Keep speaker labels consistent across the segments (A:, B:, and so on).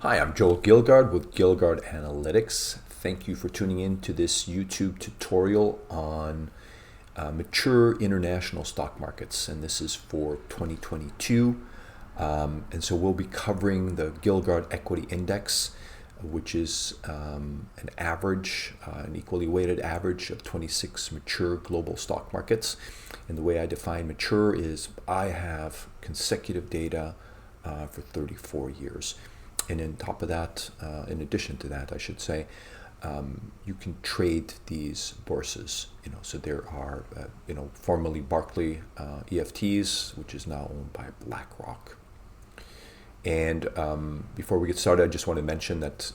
A: Hi, I'm Joel Gilgard with Gilgard Analytics. Thank you for tuning in to this YouTube tutorial on mature international stock markets, and this is for 2022. And so we'll be covering the Gilgard Equity Index, which is an average, an equally weighted average of 26 mature global stock markets. And the way I define mature is I have consecutive data for 34 years. And on top of that, in addition to that, I should say, you can trade these bourses. So there are, formerly Barclay EFTs, which is now owned by BlackRock. And before we get started, I just want to mention that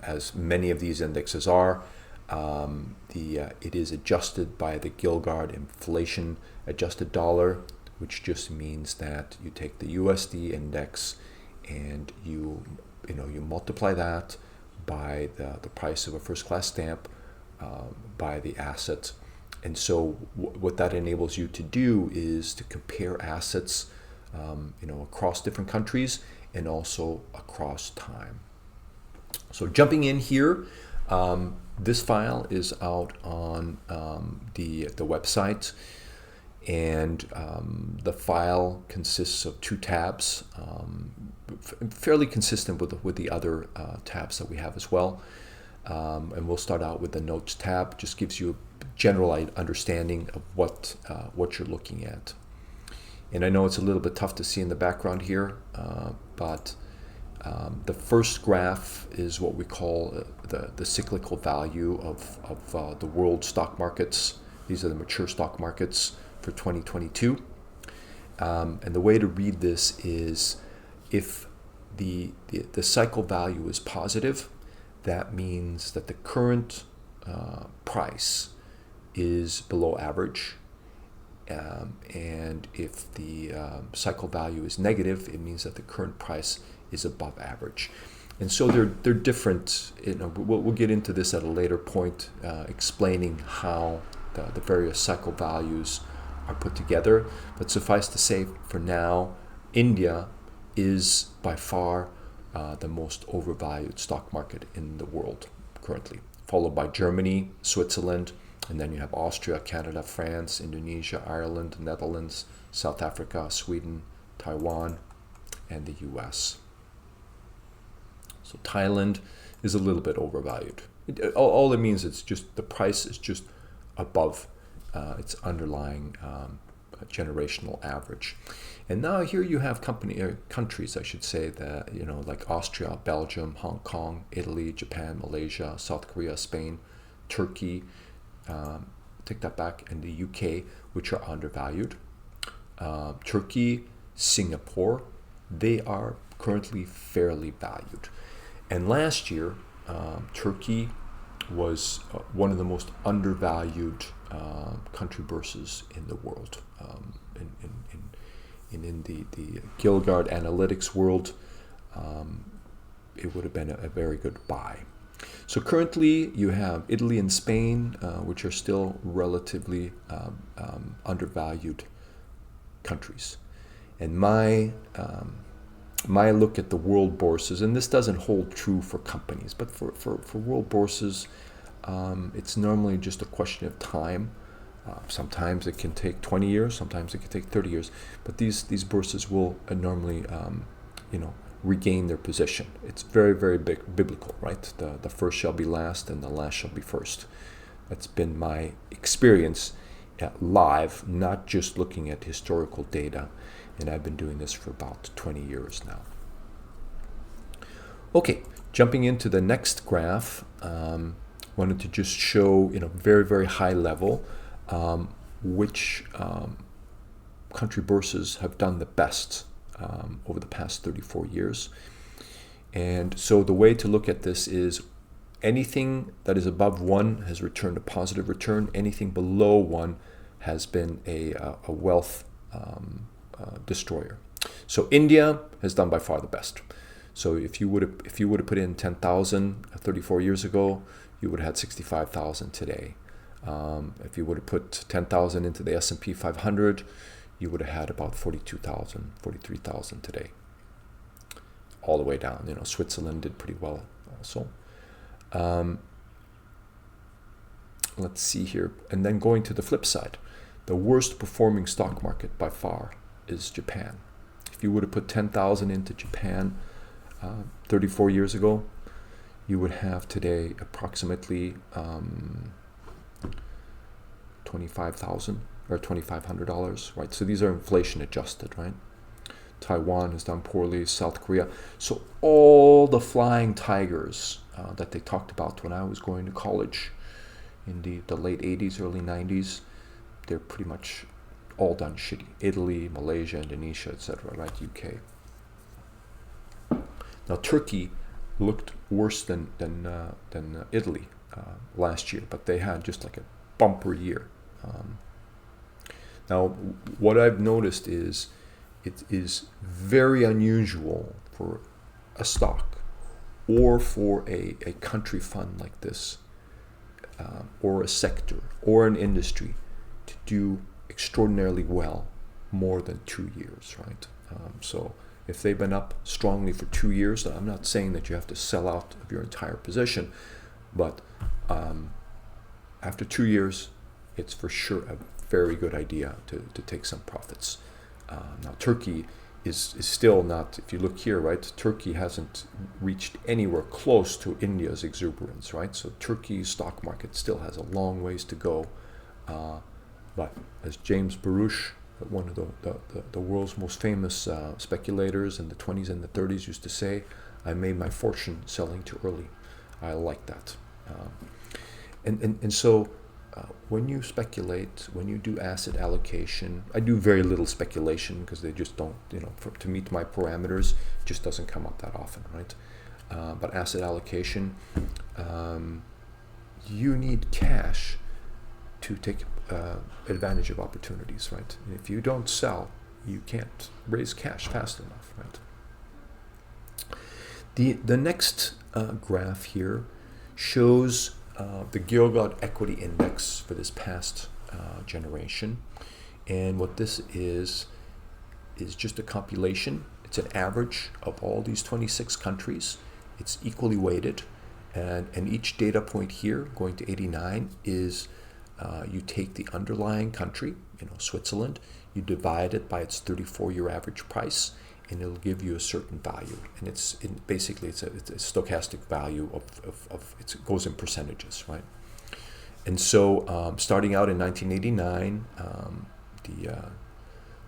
A: as many of these indexes are, it is adjusted by the Gilgard inflation adjusted dollar, which just means that you take the USD index and you multiply that by the price of a first-class stamp, by the asset. And so what that enables you to do is to compare assets across different countries and also across time. So jumping in here, this file is out on the website, and the file consists of two tabs, fairly consistent with the other tabs that we have as well. And we'll start out with the Notes tab. Just gives you a general understanding of what you're looking at. And I know it's a little bit tough to see in the background here, but the first graph is what we call the cyclical value of the world stock markets. These are the mature stock markets for 2022. And the way to read this is if the cycle value is positive, that means that the current price is below average. And if the cycle value is negative, it means that the current price is above average. And so they're different. We'll get into this at a later point, explaining how the various cycle values are put together. But suffice to say, for now, India is by far the most overvalued stock market in the world currently, followed by Germany, Switzerland, and then you have Austria, Canada, France, Indonesia, Ireland, Netherlands, South Africa, Sweden, Taiwan, and the US. So Thailand is a little bit overvalued. All it means is just the price is just above its underlying generational average. And now here you have countries, I should say, that like Austria, Belgium, Hong Kong, Italy, Japan, Malaysia, South Korea, Spain, Turkey, take that back, and the UK, which are undervalued. Turkey, Singapore, they are currently fairly valued. And last year, Turkey was one of the most undervalued country bourses in the world. In the Gilgard Analytics world, it would have been a very good buy. So currently you have Italy and Spain, which are still relatively undervalued countries. And my look at the world bourses, and this doesn't hold true for companies, but for world bourses, it's normally just a question of time. Sometimes it can take 20 years, sometimes it can take 30 years, but these bourses will normally, regain their position. It's very, very biblical, right? The first shall be last and the last shall be first. That's been my experience live, not just looking at historical data, and I've been doing this for about 20 years now. Okay, jumping into the next graph, wanted to just show, very, very high level, which country bourses have done the best over the past 34 years. And so the way to look at this is anything that is above 1 has returned a positive return. Anything below 1 has been a wealth destroyer. So India has done by far the best. So if you would have put in 10,000 34 years ago, you would have had 65,000 today. If you would have put 10,000 into the S&P 500, you would have had about 42,000, 43,000 today. all the way down. You know, Switzerland did pretty well also. Let's see here. And then going to the flip side, the worst performing stock market by far is Japan. If you would have put 10,000 into Japan 34 years ago, you would have today approximately 25,000 or $2,500, right? So these are inflation adjusted, right? Taiwan has done poorly, South Korea. So all the flying tigers that they talked about when I was going to college in the late 80s, early 90s, they're pretty much all done shitty. Italy, Malaysia, Indonesia, etc., right? UK. Now Turkey looked worse than Italy last year, but they had just like a bumper year. Now, what I've noticed is it is very unusual for a stock or for a country fund like this, or a sector or an industry to do extraordinarily well more than 2 years, right? So if they've been up strongly for 2 years, I'm not saying that you have to sell out of your entire position, but after 2 years, it's for sure a very good idea to take some profits. Now Turkey is still not, if you look here, right, Turkey hasn't reached anywhere close to India's exuberance, right? So Turkey's stock market still has a long ways to go. But as James Baruch, one of the world's most famous speculators in the 20s and the 30s used to say, I made my fortune selling too early. I like that. And so when you speculate, when you do asset allocation, I do very little speculation because they just don't, to meet my parameters, it just doesn't come up that often, right? But asset allocation, you need cash to take advantage of opportunities, right? And if you don't sell, you can't raise cash fast enough, right? The next graph here shows the Gilgard Equity Index for this past generation. And what this is just a compilation. It's an average of all these 26 countries. It's equally weighted. And each data point here, going to 89, is you take the underlying country, Switzerland, you divide it by its 34-year average price, and it'll give you a certain value. And basically it's a stochastic value of it goes in percentages, right? And so starting out in 1989,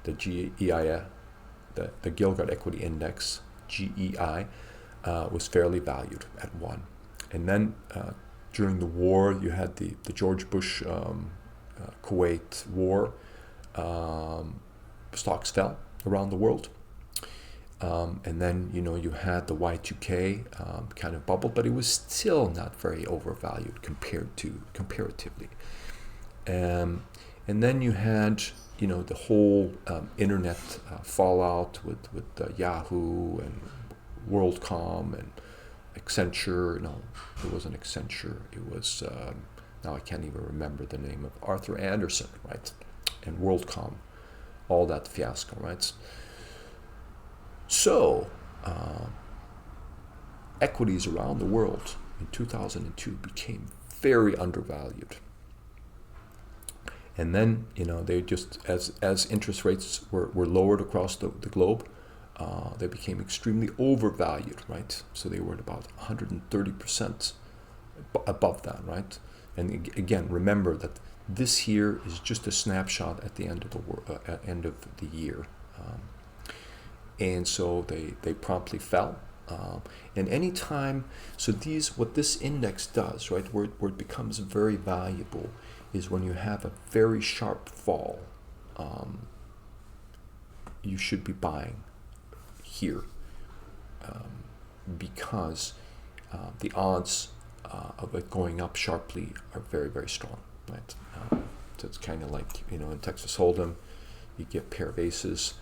A: the GEI, the Gilgard Equity Index, GEI, was fairly valued at 1. And then during the war, you had the George Bush Kuwait war. Stocks fell around the world. And then, you had the Y2K kind of bubble, but it was still not very overvalued comparatively. And then you had, the whole internet fallout with Yahoo and WorldCom and Accenture. No, it wasn't Accenture. It was, now I can't even remember the name of Arthur Andersen, right? And WorldCom, all that fiasco, right? So, equities around the world in 2002 became very undervalued. And then, they just, as interest rates were lowered across the globe, they became extremely overvalued, right? So they were at about 130% above that, right? And again, remember that this here is just a snapshot at the end of the year. And so they promptly fell. And any time, so what this index does, right, where it becomes very valuable is when you have a very sharp fall. You should be buying here because the odds of it going up sharply are very, very strong, right? So it's kind of like, in Texas Hold'em, you get a pair of aces.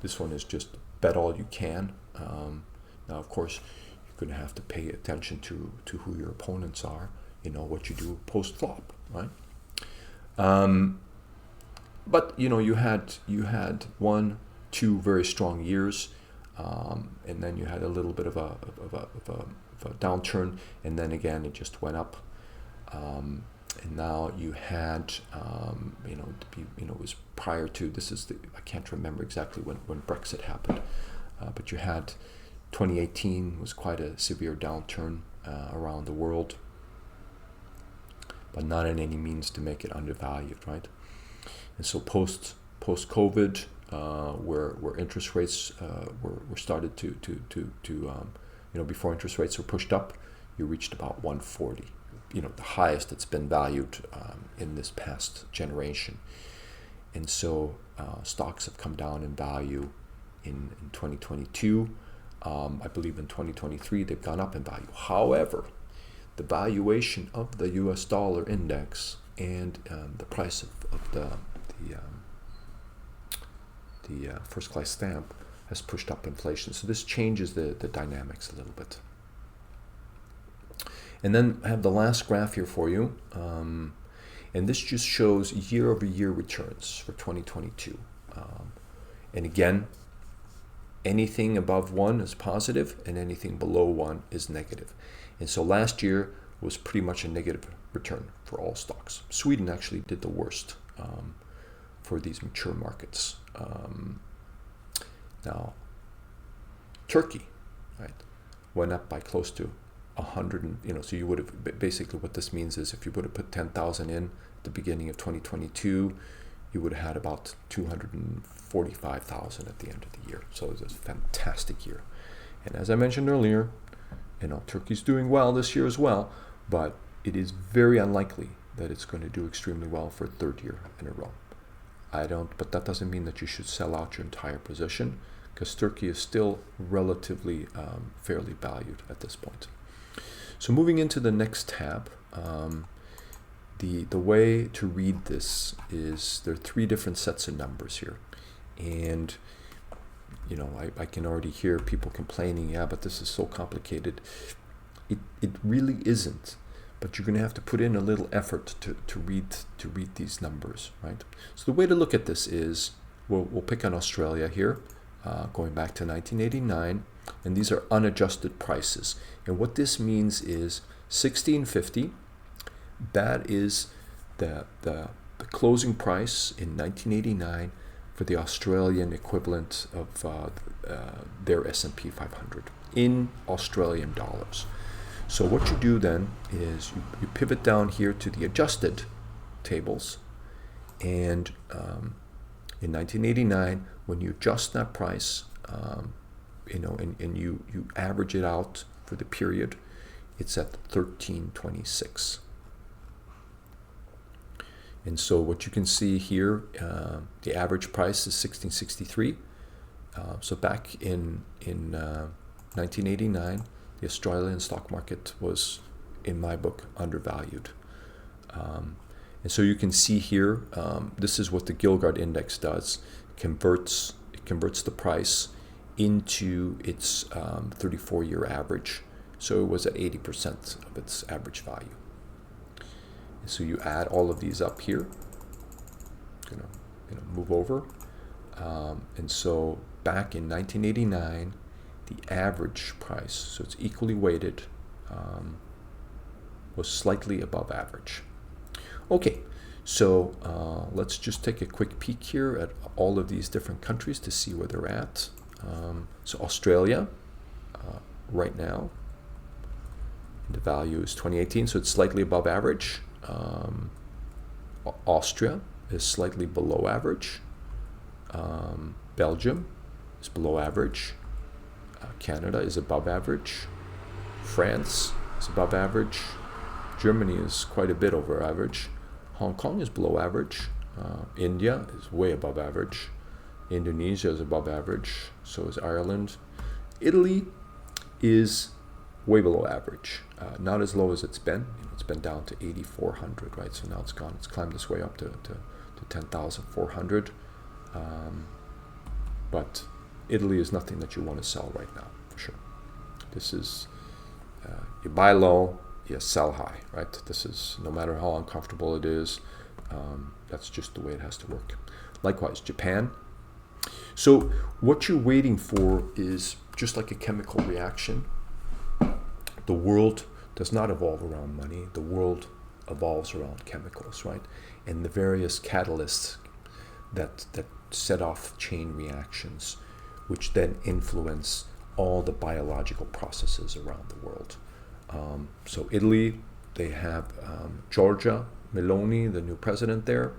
A: This one is just bet all you can. Now, of course, you're going to have to pay attention to who your opponents are, what you do post-flop, right? But, you had 1, 2 very strong years. and then you had a little bit of a downturn, and then again it just went up. And now you had, it was prior to, I can't remember exactly when Brexit happened, but you had 2018 was quite a severe downturn around the world, but not in any means to make it undervalued, right? And so post COVID, where interest rates were started to before interest rates were pushed up, you reached about 140. The highest it's been valued in this past generation. And so stocks have come down in value in 2022. I believe in 2023 they've gone up in value. However, the valuation of the US dollar index and the price of the first class stamp has pushed up inflation. So this changes the dynamics a little bit. And then I have the last graph here for you. And this just shows year-over-year returns for 2022. And again, anything above 1 is positive and anything below 1 is negative. And so last year was pretty much a negative return for all stocks. Sweden actually did the worst for these mature markets. Now, Turkey, right, went up by close to 100, so you would have, basically what this means is if you would have put 10,000 in at the beginning of 2022, you would have had about 245,000 at the end of the year. So it was a fantastic year. And as I mentioned earlier, Turkey's doing well this year as well, but it is very unlikely that it's going to do extremely well for a third year in a row. But that doesn't mean that you should sell out your entire position, because Turkey is still relatively fairly valued at this point. So moving into the next tab, the way to read this is there are 3 different sets of numbers here. And, I can already hear people complaining, yeah, but this is so complicated. It really isn't. But you're going to have to put in a little effort to read these numbers, right? So the way to look at this is, we'll pick on Australia here, going back to 1989, and these are unadjusted prices. And what this means is 1650, that is the closing price in 1989 for the Australian equivalent of their S&P 500 in Australian dollars. So what you do then is you pivot down here to the adjusted tables, and in 1989, when you adjust that price, and you average it out for the period, it's at 1326. And so what you can see here, the average price is 1663. So back in 1989, the Australian stock market was, in my book, undervalued. And so you can see here, this is what the Gilgard index does. It converts the price into its 34-year average. So it was at 80% of its average value. And so you add all of these up here. Move over. And so back in 1989, the average price, so it's equally weighted, was slightly above average. Okay, so let's just take a quick peek here at all of these different countries to see where they're at. So Australia, right now, the value is 2018, so it's slightly above average. Austria is slightly below average. Belgium is below average. Canada is above average. France is above average. Germany is quite a bit over average. Hong Kong is below average. India is way above average. Indonesia is above average. So is Ireland. Italy is way below average. Not as low as it's been. It's been down to 8,400, right? So now it's climbed this way up to 10,400. But Italy is nothing that you want to sell right now, for sure. This is, you buy low, you sell high, right? This is, no matter how uncomfortable it is, that's just the way it has to work. Likewise, Japan. So what you're waiting for is just like a chemical reaction. The world does not evolve around money. The world evolves around chemicals, right? And the various catalysts that set off chain reactions, which then influence all the biological processes around the world. So Italy, they have Giorgia Meloni, the new president there.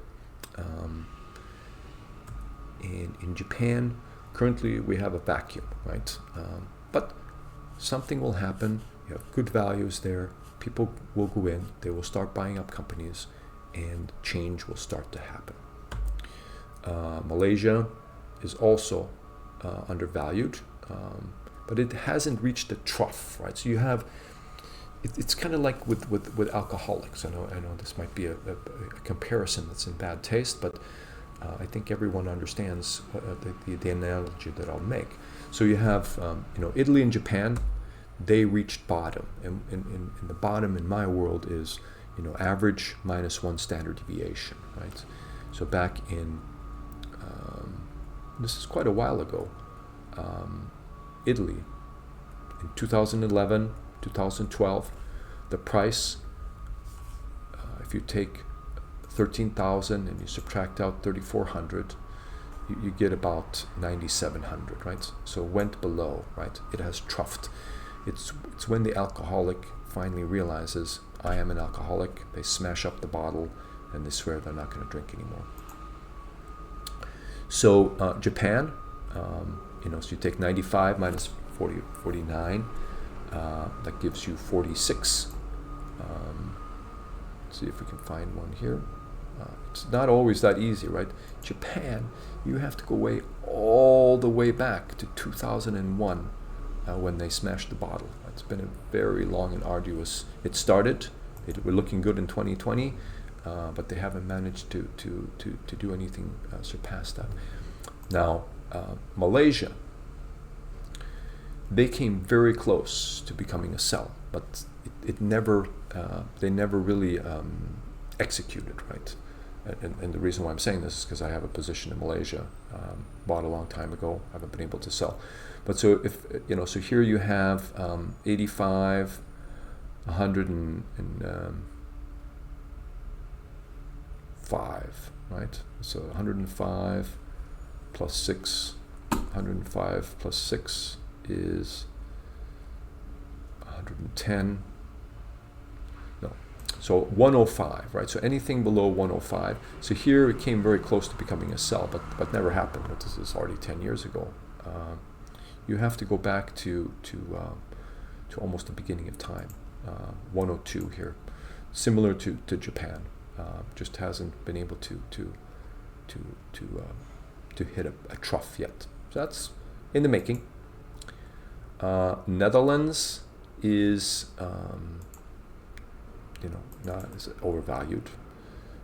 A: In Japan, currently we have a vacuum, right? But something will happen. You have good values there. People will go in. They will start buying up companies, and change will start to happen. Malaysia is also undervalued, but it hasn't reached the trough, right? So you have, it's kind of like with alcoholics. I know this might be a comparison that's in bad taste, but I think everyone understands the analogy that I'll make. So you have, Italy and Japan, they reached bottom, and the bottom in my world is, average minus one standard deviation, right? So back in, this is quite a while ago, Italy, in 2011, 2012, the price, if you take 13,000 and you subtract out 3,400, you get about 9,700, right? So it went below, right? It has troughed. It's when the alcoholic finally realizes, I am an alcoholic. They smash up the bottle and they swear they're not going to drink anymore. So Japan, so you take 95 minus 49, that gives you 46. Let's see if we can find one here. It's not always that easy, right? Japan, you have to go all the way back to 2001 when they smashed the bottle. It's been a very long and arduous. It started. We're looking good in 2020, but they haven't managed to do anything surpass that. Now, Malaysia, they came very close to becoming a sell, but it never. They never really executed, right? And the reason why I'm saying this is because I have a position in Malaysia, bought a long time ago, haven't been able to sell. But so if, so here you have 85, 105, right? So 105 plus 6, 105 plus 6 is 110. So 105, right? So anything below 105. So here it came very close to becoming a sell, but never happened. But this is already 10 years ago. You have to go back to almost the beginning of time. 102 here, similar to Japan, just hasn't been able to hit a trough yet. So that's in the making. Netherlands is. Not as overvalued.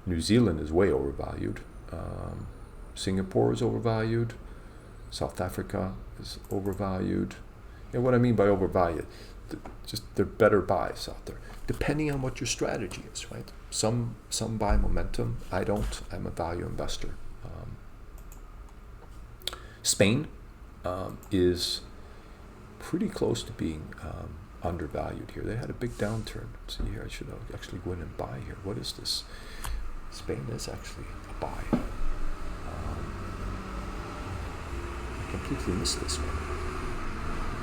A: New Zealand is way overvalued. Singapore is overvalued. South Africa is overvalued. And what I mean by overvalued, they're better buys out there, depending on what your strategy is, right? Some buy momentum. I don't. I'm a value investor. Spain is pretty close to being undervalued here. They had a big downturn. See here, I should actually go in and buy here. What is this? Spain is actually a buy. I completely missed this one.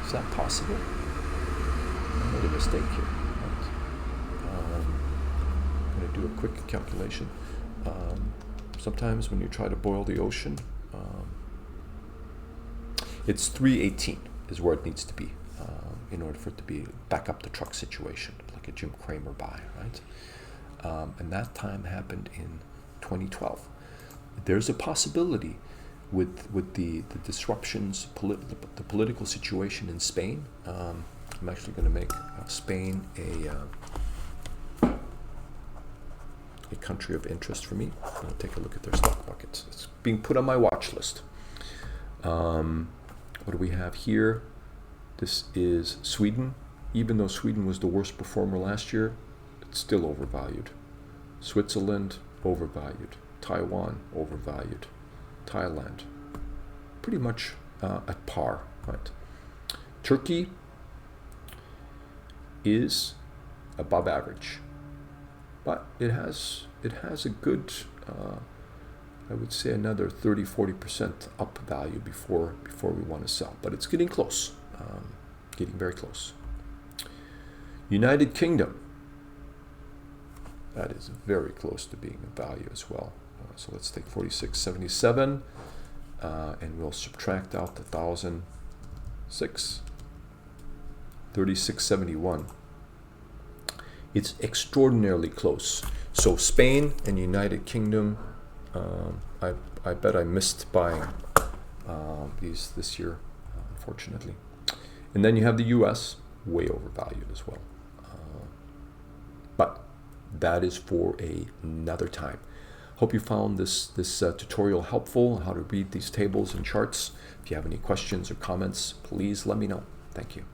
A: Is that possible? I made a mistake here. Right. I'm going to do a quick calculation. Sometimes when you try to boil the ocean, it's 318 is where it needs to be. In order for it to be back up the truck situation, like a Jim Cramer buy, right? And that time happened in 2012. There's a possibility with the disruptions, the political situation in Spain. I'm actually going to make Spain a country of interest for me. I'm going to take a look at their stock markets. It's being put on my watch list. What do we have here? This is Sweden. Even though Sweden was the worst performer last year, it's still overvalued. Switzerland, overvalued. Taiwan, overvalued. Thailand, pretty much at par, right? Turkey is above average, but it has a good, I would say another 30-40% up value before we want to sell, but it's getting close, getting very close. United Kingdom, that is very close to being a value as well. So let's take 46.77, and we'll subtract out the 1,006. 36.71. It's extraordinarily close. So Spain and United Kingdom, I bet I missed buying these this year, unfortunately. And then you have the U.S., way overvalued as well. But that is for another time. Hope you found this tutorial helpful, how to read these tables and charts. If you have any questions or comments, please let me know. Thank you.